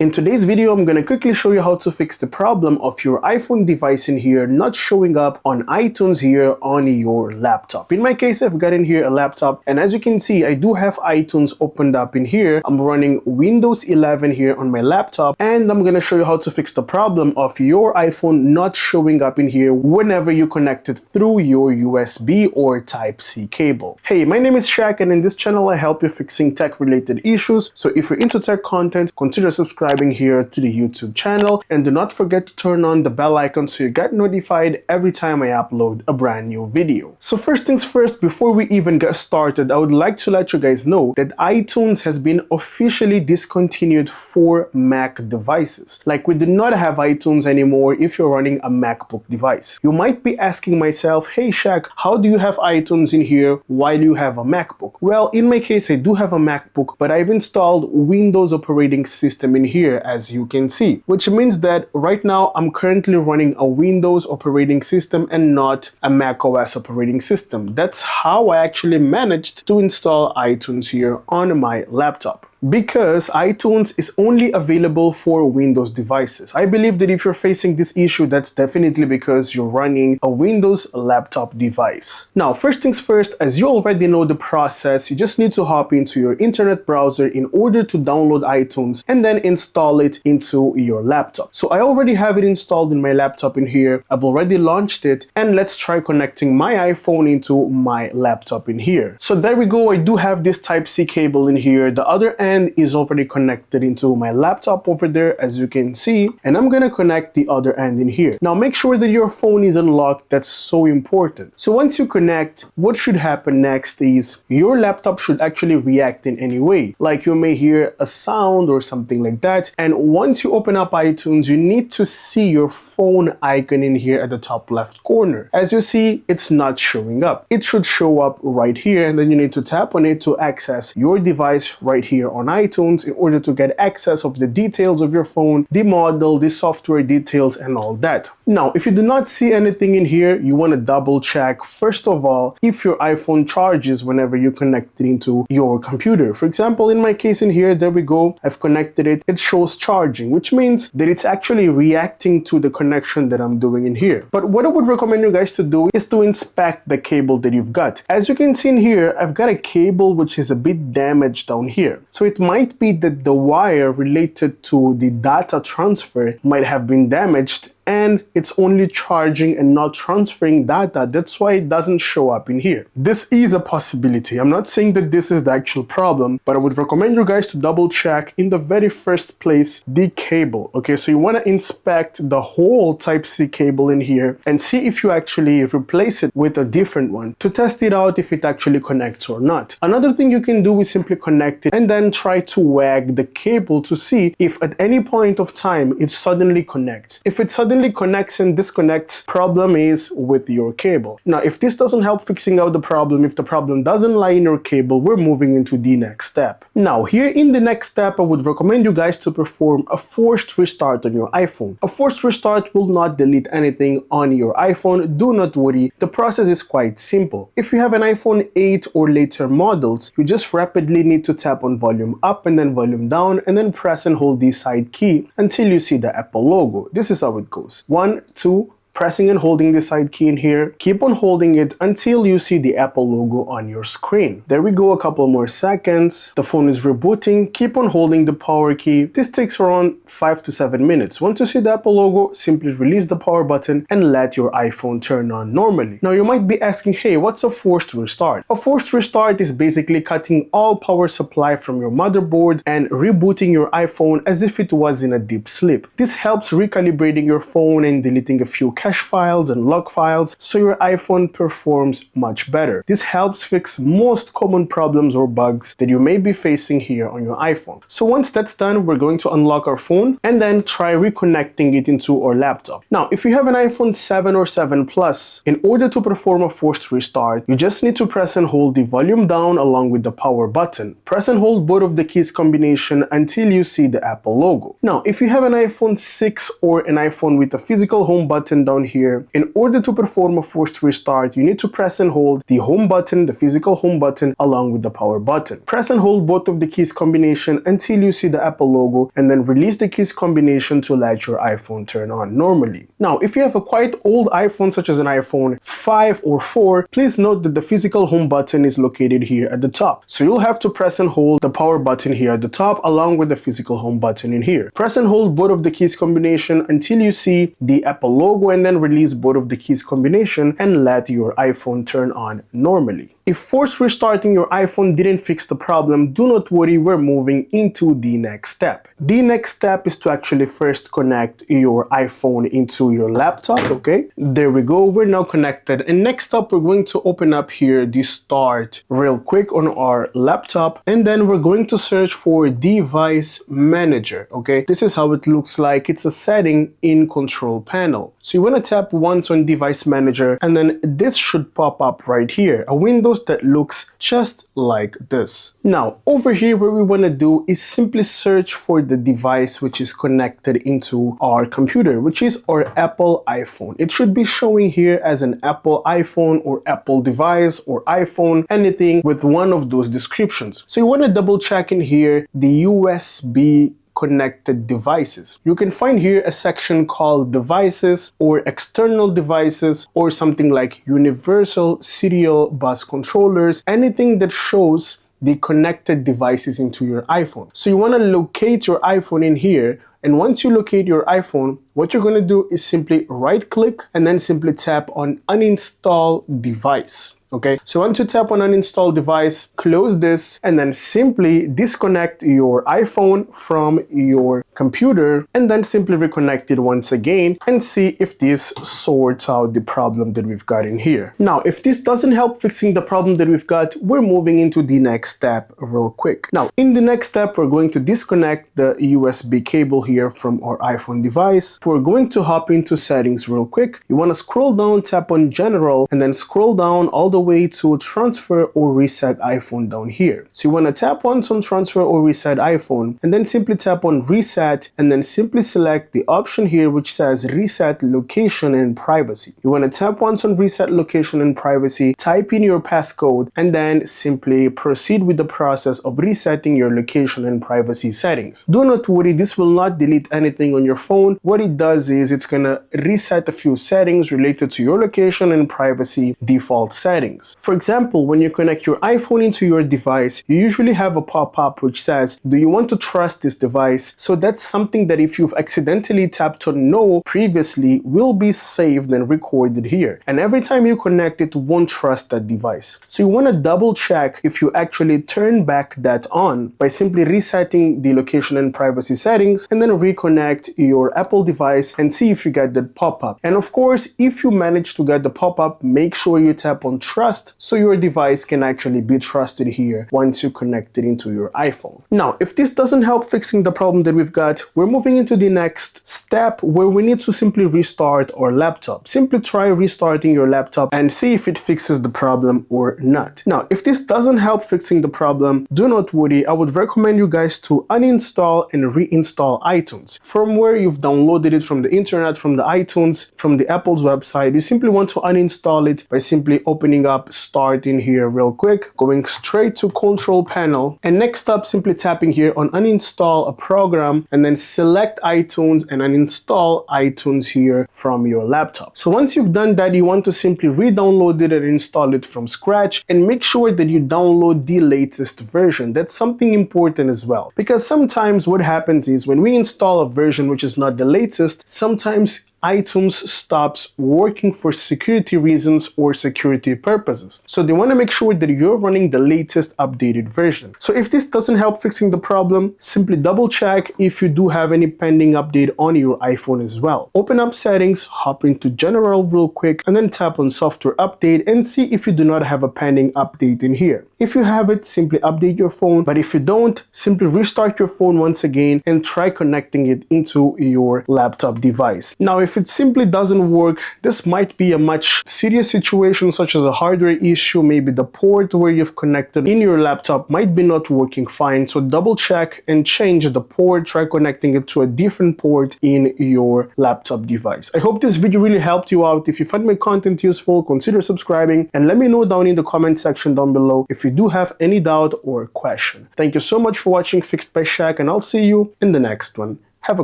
In today's video, I'm gonna quickly show you how to fix the problem of your iPhone device in here not showing up on iTunes here on your laptop. In my case, I've got in here a laptop, and as you can see, I do have iTunes opened up in here. I'm running Windows 11 here on my laptop, and I'm gonna show you how to fix the problem of your iPhone not showing up in here whenever you connect it through your USB or Type-C cable. Hey, my name is Shaq, and in this channel I help you fixing tech-related issues. So if you're into tech content, consider subscribing here to the YouTube channel, and do not forget to turn on the bell icon so you get notified every time I upload a brand new video. So first things first, before we even get started, I would like to let you guys know that iTunes has been officially discontinued for Mac devices. Like, we do not have iTunes anymore if you're running a MacBook device. You might be asking myself, hey Shaq, how do you have iTunes in here while you have a MacBook? Well, in my case, I do have a MacBook, but I've installed Windows operating system in here, as you can see, which means that right now I'm currently running a Windows operating system and not a Mac OS operating system. That's how I actually managed to install iTunes here on my laptop, because iTunes is only available for Windows devices. I believe that if you're facing this issue, that's definitely because you're running a Windows laptop device. Now, first things first, as you already know the process, you just need to hop into your internet browser in order to download iTunes and then install it into your laptop. So I already have it installed in my laptop in here. I've already launched it, and let's try connecting my iPhone into my laptop in here. So there we go. I do have this Type-C cable in here. The other end is already connected into my laptop over there, as you can see, and I'm gonna connect the other end in here. Now make sure that your phone is unlocked. That's so important. So once you connect, what should happen next is your laptop should actually react in any way. Like, you may hear a sound or something like that, and once you open up iTunes, you need to see your phone icon in here at the top left corner. As you see, it's not showing up. It should show up right here, and then you need to tap on it to access your device right here on iTunes in order to get access of the details of your phone, the model, the software details, and all that. Now, if you do not see anything in here, you want to double check, first of all, if your iPhone charges whenever you connect it into your computer. For example, in my case in here, there we go, I've connected it, it shows charging, which means that it's actually reacting to the connection that I'm doing in here. But what I would recommend you guys to do is to inspect the cable that you've got. As you can see in here, I've got a cable which is a bit damaged down here. So it might be that the wire related to the data transfer might have been damaged, and it's only charging and not transferring data. That's why it doesn't show up in here. This is a possibility. I'm not saying that this is the actual problem, but I would recommend you guys to double check in the very first place the cable. Okay, so you want to inspect the whole Type-C cable in here and see if you actually replace it with a different one to test it out if it actually connects or not. Another thing you can do is simply connect it and then try to wag the cable to see if at any point of time it suddenly connects. If it suddenly connects and disconnects, problem is with your cable. Now, if this doesn't help fixing out the problem, if the problem doesn't lie in your cable, we're moving into the next step. Now, here in the next step, I would recommend you guys to perform a forced restart on your iPhone. A forced restart will not delete anything on your iPhone. Do not worry. The process is quite simple. If you have an iPhone 8 or later models, you just rapidly need to tap on volume up and then volume down, and then press and hold the side key until you see the Apple logo. This is how it goes. 1, 2, pressing and holding the side key in here. Keep on holding it until you see the Apple logo on your screen. There we go, a couple more seconds. The phone is rebooting. Keep on holding the power key. This takes around 5 to 7 minutes. Once you see the Apple logo, simply release the power button and let your iPhone turn on normally. Now, you might be asking, hey, what's a forced restart? A forced restart is basically cutting all power supply from your motherboard and rebooting your iPhone as if it was in a deep sleep. This helps recalibrating your phone and deleting a few cache files and log files so your iPhone performs much better. This helps fix most common problems or bugs that you may be facing here on your iPhone. So once that's done, we're going to unlock our phone and then try reconnecting it into our laptop. Now, if you have an iPhone 7 or 7 Plus, in order to perform a forced restart, you just need to press and hold the volume down along with the power button. Press and hold both of the keys combination until you see the Apple logo. Now, if you have an iPhone 6 or an iPhone with a physical home button down here. In order to perform a forced restart, you need to press and hold the home button, the physical home button, along with the power button. Press and hold both of the keys combination until you see the Apple logo, and then release the keys combination to let your iPhone turn on normally. Now, if you have a quite old iPhone, such as an iPhone 5 or 4, please note that the physical home button is located here at the top. So you'll have to press and hold the power button here at the top along with the physical home button in here. Press and hold both of the keys combination until you see the Apple logo, and then release both of the keys combination and let your iPhone turn on normally. If forced restarting your iPhone didn't fix the problem, do not worry, we're moving into the next step. The next step is to actually first connect your iPhone into your laptop, okay? There we go, we're now connected. And next up, we're going to open up here the Start real quick on our laptop, and then we're going to search for Device Manager, okay? This is how it looks like. It's a setting in Control Panel. So you want to tap once on Device Manager, and then this should pop up right here, a window that looks just like this. Now, over here, what we want to do is simply search for the device which is connected into our computer, which is our Apple iPhone. It should be showing here as an Apple iPhone or Apple device or iPhone, anything with one of those descriptions. So you want to double check in here the USB connected devices. You can find here a section called devices or external devices or something like universal serial bus controllers, anything that shows the connected devices into your iPhone. So you want to locate your iPhone in here, and once you locate your iPhone, what you're going to do is simply right click and then simply tap on uninstall device. Okay, so once you tap on uninstall device, close this, and then simply disconnect your iPhone from your computer, and then simply reconnect it once again and see if this sorts out the problem that we've got in here. Now, if this doesn't help fixing the problem that we've got, we're moving into the next step real quick. Now, in the next step, we're going to disconnect the USB cable here from our iPhone device. We're going to hop into settings real quick. You want to scroll down, tap on general, and then scroll down all the way to transfer or reset iPhone down here. So you want to tap once on transfer or reset iPhone, and then simply tap on reset, and then simply select the option here which says reset location and privacy. You want to tap once on reset location and privacy, type in your passcode, and then simply proceed with the process of resetting your location and privacy settings. Do not worry, this will not delete anything on your phone. What it does is it's gonna reset a few settings related to your location and privacy default settings. For example, when you connect your iPhone into your device, you usually have a pop-up which says, do you want to trust this device? So that's something that if you've accidentally tapped on no previously, will be saved and recorded here. And every time you connect it, won't trust that device. So you want to double check if you actually turn back that on by simply resetting the location and privacy settings, and then reconnect your Apple device and see if you get that pop-up. And of course, if you manage to get the pop-up, make sure you tap on trust so your device can actually be trusted here once you connect it into your iPhone. Now, if this doesn't help fixing the problem that we've got, we're moving into the next step where we need to simply restart our laptop. Simply try restarting your laptop and see if it fixes the problem or not. Now, if this doesn't help fixing the problem, do not worry. I would recommend you guys to uninstall and reinstall iTunes. From where you've downloaded it from the internet, from the iTunes, from the Apple's website, you simply want to uninstall it by simply opening up Start in here real quick, going straight to Control Panel, and next up simply tapping here on uninstall a program, and then select iTunes and uninstall iTunes here from your laptop. So once you've done that, you want to simply re-download it and install it from scratch, and make sure that you download the latest version. That's something important as well, because sometimes what happens is when we install a version which is not the latest, sometimes iTunes stops working for security reasons or security purposes. So they want to make sure that you're running the latest updated version. So if this doesn't help fixing the problem, simply double check if you do have any pending update on your iPhone as well. Open up settings, hop into general real quick, and then tap on software update and see if you do not have a pending update in here. If you have it, simply update your phone, but if you don't, simply restart your phone once again and try connecting it into your laptop device. Now, if if it simply doesn't work, this might be a much serious situation, such as a hardware issue. Maybe the port where you've connected in your laptop might be not working fine. So double check and change the port, try connecting it to a different port in your laptop device. I hope this video really helped you out. If you find my content useful, consider subscribing and let me know down in the comment section down below if you do have any doubt or question. Thank you so much for watching Fixed by Shaq, and I'll see you in the next one. Have a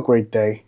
great day.